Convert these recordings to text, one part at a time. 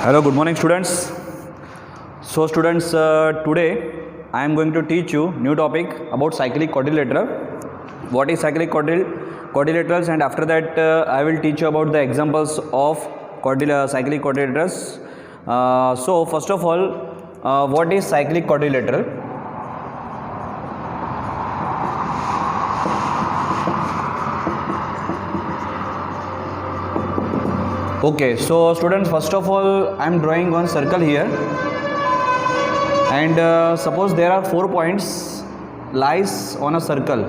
Hello, good morning students. So students, today I am going to teach you new topic about cyclic quadrilateral. What is cyclic quadrilaterals, and after that I will teach you about the examples of cyclic quadrilaterals. So first of all, what is cyclic quadrilateral? Okay, so students, first of all I am drawing one circle here, and suppose there are 4 points lies on a circle.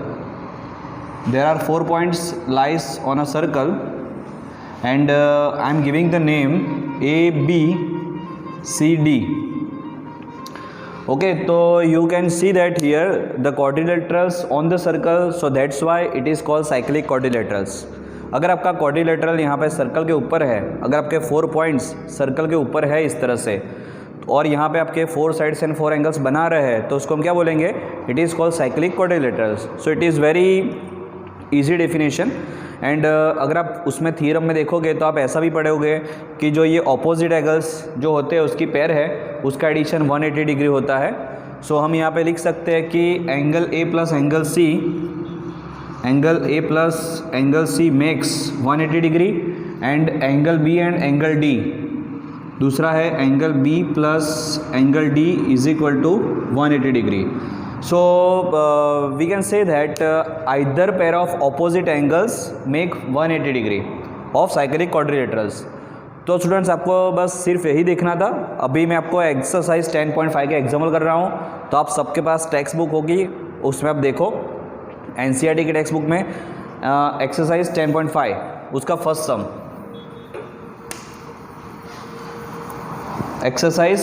There are 4 points lies on a circle, and I am giving the name A, B, C, D. Okay, so you can see that here the quadrilaterals on the circle, so that's why it is called cyclic quadrilaterals. अगर आपका quadrilateral यहाँ पे circle के ऊपर है, अगर आपके 4 points circle के ऊपर है इस तरह से, और यहाँ पे आपके 4 साइड्स एंड 4 एंगल्स बना रहे हैं, तो उसको हम क्या बोलेंगे? It is called cyclic quadrilaterals. So it is very easy definition. And अगर आप उसमें थ्योरम में देखोगे तो आप ऐसा भी पढ़ोगे कि जो ये ऑपोजिट एंगल्स जो होते हैं उसकी पेयर है, उसका एडिशन 180 डिग्री होता है. सो हम यहाँ पे लिख सकते हैं कि angle A plus angle C makes 180 degree, and angle B and angle D, दूसरा है angle B plus angle D is equal to 180 degree. So we can say that either pair of opposite angles make 180 degree of cyclic quadrilaterals. तो students, आपको बस सिर्फ यही देखना था. अभी मैं आपको एक्सरसाइज 10.5 का एग्जाम्पल कर रहा हूँ, तो आप सबके पास टेक्स्ट बुक होगी, उसमें आप देखो एनसीईआरटी की टेक्स्ट बुक में एक्सरसाइज 10.5 उसका फर्स्ट सम, एक्सरसाइज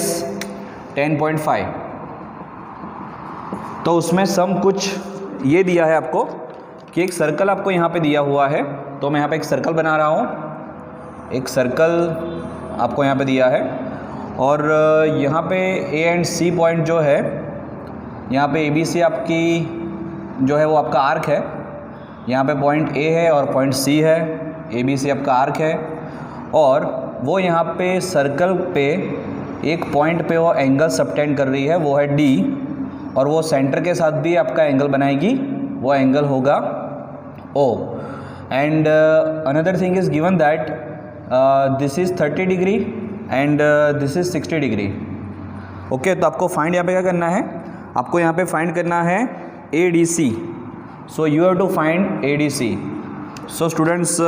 10.5. तो उसमें सम कुछ ये दिया है आपको कि एक सर्कल आपको यहाँ पे दिया हुआ है. तो मैं यहाँ पे एक सर्कल बना रहा हूँ, एक सर्कल आपको यहाँ पे दिया है, और यहाँ पे ए एंड सी पॉइंट जो है, यहाँ पे ए बी सी आपकी जो है वो आपका आर्क है. यहाँ पे पॉइंट ए है और पॉइंट सी है, ए बी सी आपका आर्क है, और वो यहाँ पे सर्कल पे एक पॉइंट पे वो एंगल सबटेंड कर रही है, वो है डी, और वो सेंटर के साथ भी आपका एंगल बनाएगी, वो एंगल होगा O. And another thing is given that this is 30 degree and this is 60 degree. Okay, तो आपको फाइंड यहाँ पे क्या करना है? आपको यहाँ पे फाइंड करना है ADC. So you have to find ADC. So students, I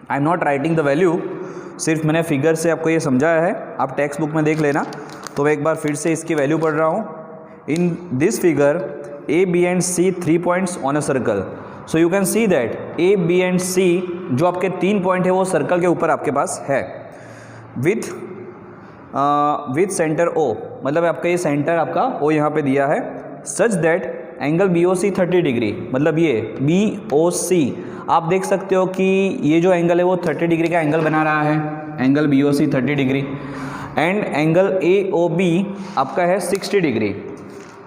am not writing the value, सिर्फ मैंने फिगर से आपको ये समझाया है, आप टेक्स्ट बुक में देख लेना. तो मैं एक बार फिर से इसकी वैल्यू पढ़ रहा हूँ. In this figure A, B and C 3 points on a circle. So you can see that A, B and C जो आपके 3 पॉइंट है वो सर्कल के ऊपर आपके पास है, विथ सेंटर O, मतलब आपका ये सेंटर आपका O यहाँ पे दिया है, such that angle BOC 30 degree, मतलब ये BOC आप देख सकते हो कि ये जो एंगल है वो 30 डिग्री का एंगल बना रहा है, angle BOC 30 degree, and angle AOB आपका है 60 degree.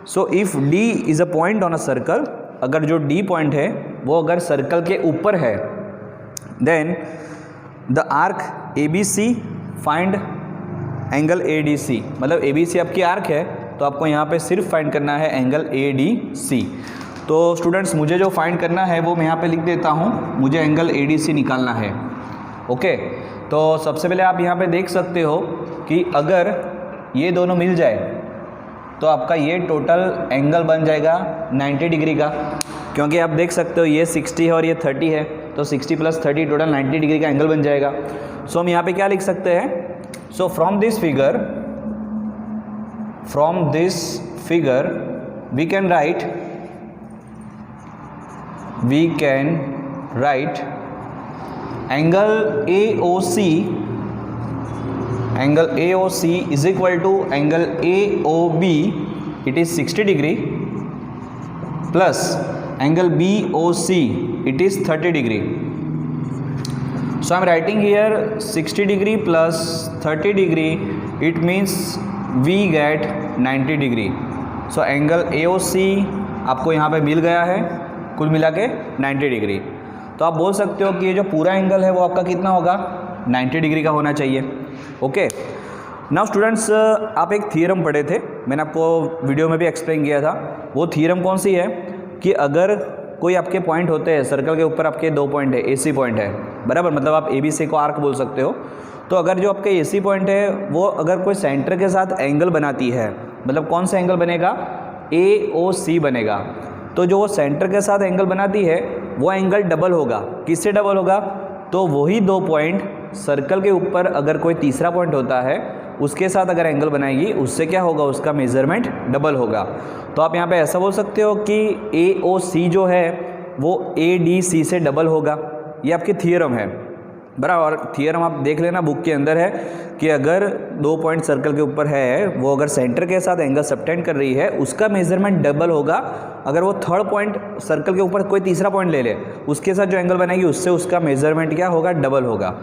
So if D is a point on a circle, अगर जो D पॉइंट है वो अगर सर्कल के ऊपर है, then the arc ABC find angle ADC, मतलब ABC आपकी आर्क है, तो आपको यहाँ पे सिर्फ फाइंड करना है एंगल ADC. तो स्टूडेंट्स, मुझे जो फाइंड करना है वो मैं यहाँ पे लिख देता हूँ, मुझे एंगल ADC निकालना है. ओके, तो सबसे पहले आप यहाँ पे देख सकते हो कि अगर ये दोनों मिल जाए तो आपका ये टोटल एंगल बन जाएगा 90 डिग्री का, क्योंकि आप देख सकते हो ये 60 है और ये 30 है, तो 60 + 30 टोटल 90 डिग्री का एंगल बन जाएगा. सो हम यहाँ पे क्या लिख सकते हैं? So from this figure we can write angle AOC is equal to angle AOB, it is 60 degree, plus angle BOC, it is 30 degree. So I am writing here 60 degree plus 30 degree, it means we get 90 degree. So angle AOC आपको यहाँ पे मिल गया है, कुल मिला के 90 degree. तो आप बोल सकते हो कि ये जो पूरा एंगल है वो आपका कितना होगा? 90 डिग्री का होना चाहिए. ओके। नाउ स्टूडेंट्स, आप एक थ्योरम पढ़े थे, मैंने आपको वीडियो में भी एक्सप्लेन किया था। वो थ्योरम कौन सी है कि अगर कोई आपके पॉइंट होते हैं, सर्कल के ऊपर आपके 2 पॉइंट है, AC पॉइंट है, बराबर, मतलब आप ABC को आर्क बोल सकते हो। तो अगर जो आपके AC पॉइंट है वो अगर कोई सेंटर के साथ एंगल बनाती है, मतलब कौन सा एंगल बनेगा, AOC बनेगा। तो जो वो सेंटर के साथ एंगल बनाती है वो एंगल डबल होगा। किससे डबल होगा, तो वही 2 पॉइंट सर्कल के ऊपर अगर कोई तीसरा पॉइंट होता है उसके साथ अगर एंगल बनाएगी, उससे क्या होगा, उसका मेजरमेंट डबल होगा। तो आप यहाँ पे ऐसा बोल सकते हो कि AOC जो है वो ADC से डबल होगा। ये आपकी थ्योरम है, बराबर। और थ्योरम आप देख लेना बुक के अंदर है कि अगर 2 पॉइंट सर्कल के ऊपर है, वो अगर सेंटर के साथ एंगल सबटेंड कर रही है, उसका मेजरमेंट डबल होगा। अगर वो थर्ड पॉइंट सर्कल के ऊपर कोई तीसरा पॉइंट ले ले, उसके साथ जो एंगल बनाएगी उससे उसका मेजरमेंट क्या होगा, डबल होगा।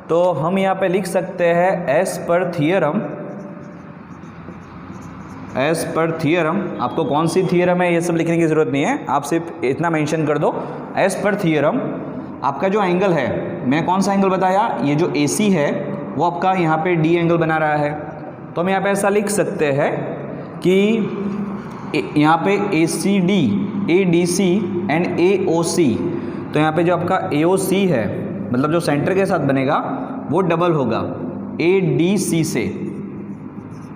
तो हम यहाँ पे लिख सकते हैं एज पर थियरम, आपको कौन सी थियरम है ये सब लिखने की ज़रूरत नहीं है, आप सिर्फ इतना मेंशन कर दो, एज पर थियरम आपका जो एंगल है, मैंने कौन सा एंगल बताया, ये जो AC है वो आपका यहाँ पे D एंगल बना रहा है। तो हम यहाँ पे ऐसा लिख सकते हैं कि यहाँ पे ACD, ADC एंड AOC, तो यहाँ पे जो आपका AOC है, मतलब जो सेंटर के साथ बनेगा वो डबल होगा ADC से।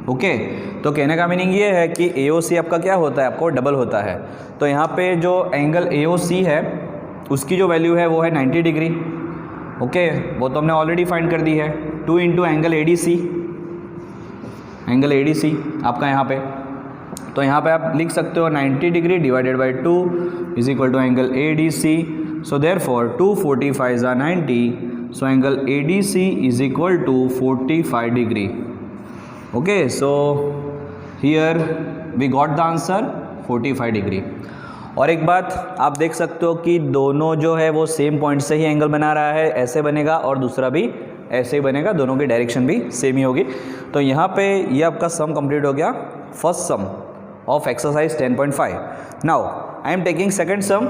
ओके, तो कहने का मीनिंग ये है कि AOC आपका क्या होता है, आपको डबल होता है। तो यहाँ पे जो एंगल AOC है उसकी जो वैल्यू है वो है 90 डिग्री। ओके, वो तो हमने ऑलरेडी फाइंड कर दी है। 2 इंटू एंगल ADC आपका यहाँ पे, तो यहाँ पे आप लिख सकते हो 90 degree divided by 2 is equal to angle ADC। So therefore 245 are 90, so angle ADC is equal to 45 degree. Okay, so here we got the answer 45 degree. और एक बात आप देख सकते हो कि दोनों जो है वो सेम पॉइंट से ही एंगल बना रहा है, ऐसे बनेगा और दूसरा भी ऐसे ही बनेगा, दोनों की डायरेक्शन भी सेम ही होगी। तो यहाँ पे ये आपका सम कंप्लीट हो गया, first sum of exercise 10.5. Now I am taking second sum.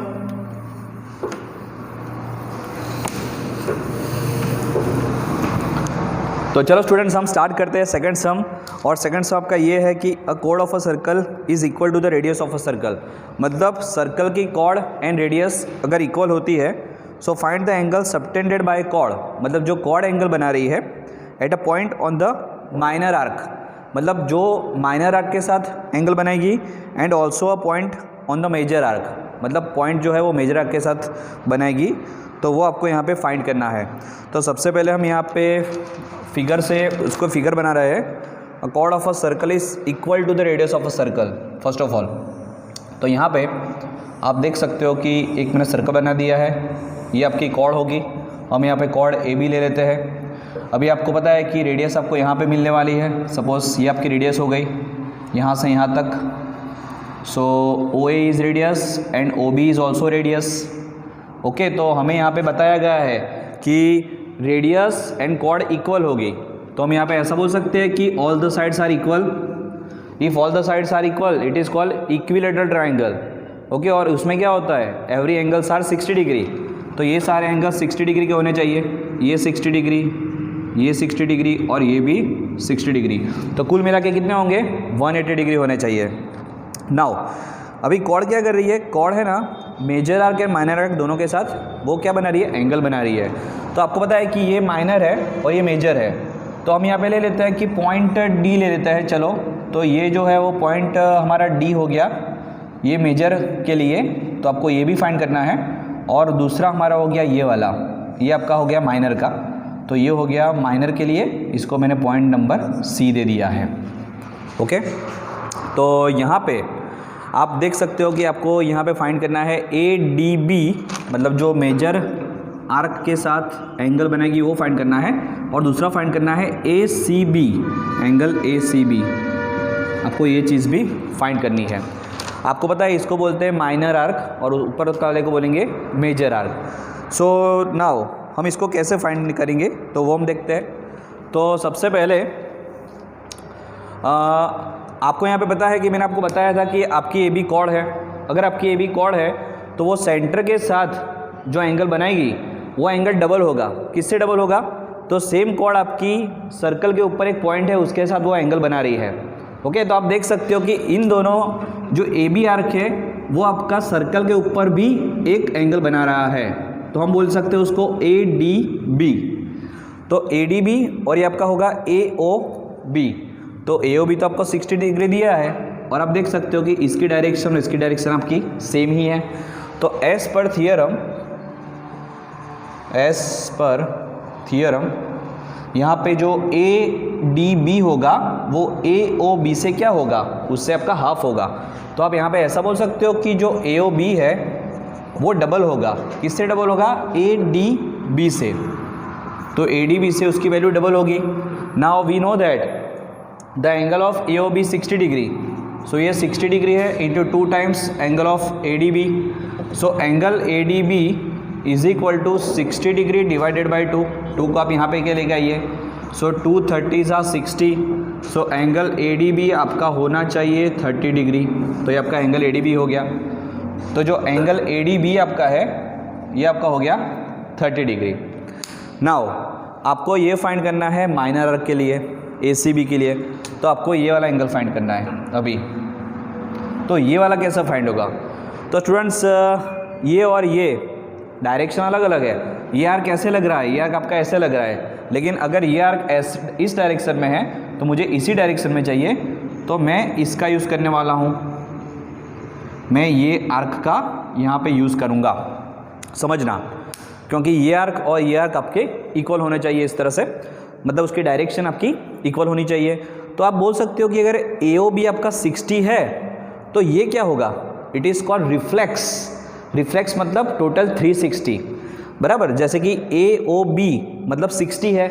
तो चलो स्टूडेंट्स हम स्टार्ट करते हैं सेकंड सम। और सेकंड सम आपका ये है कि a chord of a circle is equal to the radius of a circle, मतलब सर्कल की कॉर्ड एंड रेडियस अगर इक्वल होती है, so find the angle subtended by chord, मतलब जो कॉर्ड एंगल बना रही है at a point on the minor arc, मतलब जो माइनर आर्क के साथ एंगल बनाएगी, and also a point on the major arc, मतलब पॉइंट जो है वो मेजर आर्क के साथ बनाएगी। तो वो आपको यहाँ पे फाइंड करना है। तो सबसे पहले हम यहाँ पे फिगर से उसको फिगर बना रहे हैं। A chord of a circle is equal to the radius of a circle first of all. तो यहाँ पे आप देख सकते हो कि एक मैंने सर्कल बना दिया है, ये आपकी कॉर्ड होगी। हम यहाँ पे कॉर्ड AB ले लेते हैं। अभी आपको पता है कि रेडियस आपको यहाँ पे मिलने वाली है। सपोज ये आपकी रेडियस हो गई यहाँ से यहाँ तक। सो OA is radius and OB is also radius. Okay, तो हमें यहाँ पे बताया गया है कि रेडियस एंड कॉर्ड इक्वल होगी। तो हम यहाँ पे ऐसा बोल सकते हैं कि all the sides are equal. If all the sides are equal it is called equilateral triangle. Okay, और उसमें क्या होता है, एवरी एंगल्स आर 60 डिग्री। तो ये सारे एंगल 60 डिग्री के होने चाहिए। ये 60 डिग्री, ये 60 डिग्री और ये भी 60 डिग्री। तो कुल मिला के कितने होंगे, 180 डिग्री होने चाहिए। नाउ अभी कॉर्ड क्या कर रही है, कॉर्ड है ना major arc and minor arc दोनों के साथ वो क्या बना रही है, एंगल बना रही है। तो आपको पता है कि ये माइनर है और ये मेजर है। तो हम यहाँ पे ले लेते हैं कि पॉइंट D ले लेते हैं। चलो, तो ये जो है वो पॉइंट हमारा D हो गया ये मेजर के लिए। तो आपको ये भी फाइंड करना है। और दूसरा हमारा हो गया ये वाला, ये आपका हो गया माइनर का। तो ये हो गया माइनर के लिए, इसको मैंने पॉइंट नंबर C दे दिया है। ओके, तो यहाँ पे आप देख सकते हो कि आपको यहाँ पे फाइंड करना है ADB, मतलब जो मेजर आर्क के साथ एंगल बनेगी वो फाइंड करना है। और दूसरा फाइंड करना है ACB, एंगल ACB। आपको ये चीज़ भी फाइंड करनी है। आपको पता है इसको बोलते हैं माइनर आर्क और ऊपर वाले को बोलेंगे मेजर आर्क। सो नाउ हम इसको कैसे फाइंड करेंगे तो वो हम देखते हैं। तो सबसे पहले आपको यहाँ पे पता है कि मैंने आपको बताया था कि आपकी AB कॉर्ड है। अगर आपकी AB कॉर्ड है तो वो सेंटर के साथ जो एंगल बनाएगी वो एंगल डबल होगा। किससे डबल होगा, तो सेम कॉर्ड आपकी सर्कल के ऊपर एक पॉइंट है, उसके साथ वो एंगल बना रही है। ओके, तो आप देख सकते हो कि इन दोनों जो ए बी आर्क है वो आपका सर्कल के ऊपर भी एक एंगल बना रहा है, तो हम बोल सकते हैं उसको ए डी बी। तो ए डी बी और ये आपका होगा ए ओ बी। तो ए ओ बी तो आपको 60 डिग्री दिया है और आप देख सकते हो कि इसकी डायरेक्शन और इसकी डायरेक्शन आपकी सेम ही है। तो एज पर थियरम यहाँ पे जो ए डी बी होगा वो ए ओ बी से क्या होगा, उससे आपका हाफ होगा। तो आप यहाँ पे ऐसा बोल सकते हो कि जो ए ओ बी है वो डबल होगा। किससे डबल होगा? ए डी बी से। तो ए डी बी से उसकी वैल्यू डबल होगी। Now we know that the angle of A O B 60 degree. So ये 60 डिग्री है into 2 times angle of A D B. So angle A D B is equal to 60 degree divided by 2। 2 को आप यहाँ पे क्या लेके आइए। So 230 60। So angle A D B आपका होना चाहिए 30 डिग्री। तो ये आपका एंगल ए डी बी हो गया। तो जो एंगल ए डी बी आपका है ये आपका हो गया 30 डिग्री। नाउ आपको ये फाइंड करना है माइनर आर्क के लिए, ए सी बी के लिए। तो आपको ये वाला एंगल फाइंड करना है अभी। तो ये वाला कैसा फाइंड होगा? तो स्टूडेंट्स ये और ये डायरेक्शन अलग अलग है। ये आर्क कैसे लग रहा है, ये आर्क आपका ऐसे लग रहा है, लेकिन अगर ये आर्क इस डायरेक्शन में है तो मुझे इसी डायरेक्शन में चाहिए। तो मैं इसका यूज़ करने वाला हूँ, मैं ये आर्क का यहाँ पे यूज़ करूँगा, समझना। क्योंकि ये आर्क और ये आर्क आपके इक्वल होने चाहिए इस तरह से, मतलब उसकी डायरेक्शन आपकी इक्वल होनी चाहिए। तो आप बोल सकते हो कि अगर ए ओ बी आपका 60 है तो ये क्या होगा? It is called reflex. Reflex मतलब टोटल 360 बराबर। जैसे कि ए ओ बी मतलब 60 है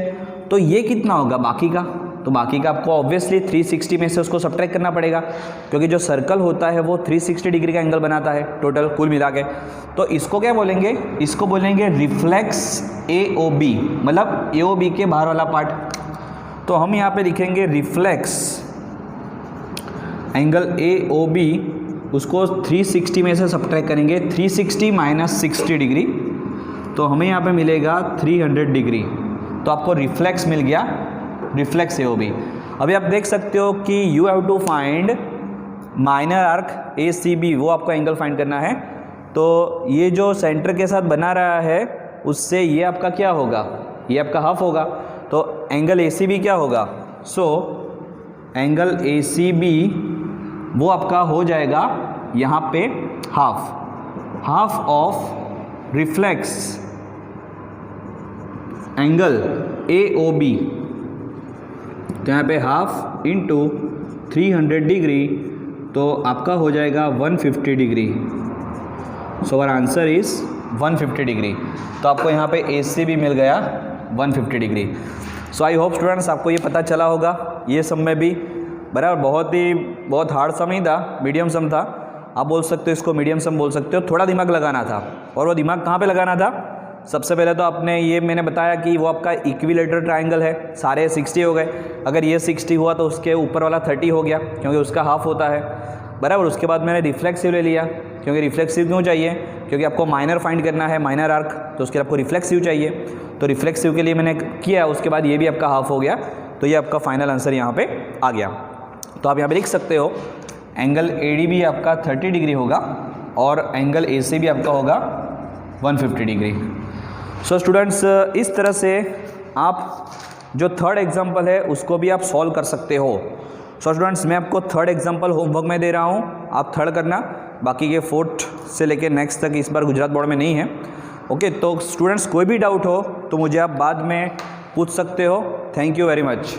तो ये कितना होगा बाकी का? तो बाकी का आपको ऑब्वियसली 360 में से उसको सब्ट्रैक्ट करना पड़ेगा, क्योंकि जो सर्कल होता है वो 360 डिग्री का एंगल बनाता है टोटल कुल मिला के। तो इसको क्या बोलेंगे? इसको बोलेंगे रिफ्लेक्स ए ओ बी, मतलब ए ओ बी के बाहर वाला पार्ट। तो हम यहाँ पे लिखेंगे reflex angle A O B, उसको 360 में से सब्ट्रैक्ट करेंगे। 360 माइनस 60 डिग्री, तो हमें यहाँ पे मिलेगा 300 डिग्री। तो आपको रिफ्लेक्स मिल गया, रिफ्लेक्स ए ओ बी। अभी आप देख सकते हो कि you have to find minor arc A C B, वो आपको एंगल फाइंड करना है। तो ये जो सेंटर के साथ बना रहा है उससे ये आपका क्या होगा? ये आपका हाफ होगा। तो एंगल ए सी बी क्या होगा? सो एंगल ए सी बी वो आपका हो जाएगा यहाँ पे half of reflex angle A O B. तो यहाँ पे हाफ इंटू 300 डिग्री, तो आपका हो जाएगा 150 degree. So our answer is 150 degree. तो आपको यहाँ पे ए सी बी मिल गया 150 degree. So I hope students आपको ये पता चला होगा। ये सब में भी बराबर बहुत हार्ड सम नहीं था, मीडियम सम था। आप बोल सकते हो इसको मीडियम सम बोल सकते हो। थोड़ा दिमाग लगाना था, और वो दिमाग कहाँ पे लगाना था? सबसे पहले तो आपने ये मैंने बताया कि वो आपका इक्विलेटरल ट्रायंगल है, सारे 60 हो गए। अगर ये 60 हुआ तो उसके ऊपर वाला 30 हो गया, क्योंकि उसका हाफ होता है बराबर। उसके बाद मैंने रिफ्लेक्सिव ले लिया, क्योंकि रिफ्लेक्सिव क्यों चाहिए? क्योंकि आपको माइनर फाइंड करना है, माइनर आर्क, तो उसके लिए आपको रिफ्लेक्सिव चाहिए। तो रिफ्लेक्सिव के लिए मैंने किया, उसके बाद ये भी आपका हाफ हो गया। तो ये आपका फाइनल आंसर यहाँ पे आ गया। तो आप यहाँ पे लिख सकते हो एंगल ए डी बी आपका 30 डिग्री होगा और एंगल ए सी बी आपका होगा 150 डिग्री। सो स्टूडेंट्स इस तरह से आप जो थर्ड एग्जाम्पल है उसको भी आप सॉल्व कर सकते हो। सो स्टूडेंट्स मैं आपको थर्ड एग्जाम्पल होमवर्क में दे रहा हूँ, आप थर्ड करना। बाकी के फोर्थ से लेके नेक्स्ट तक इस बार गुजरात बोर्ड में नहीं है। ओके, तो स्टूडेंट्स कोई भी डाउट हो तो मुझे आप बाद में पूछ सकते हो। Thank you very much.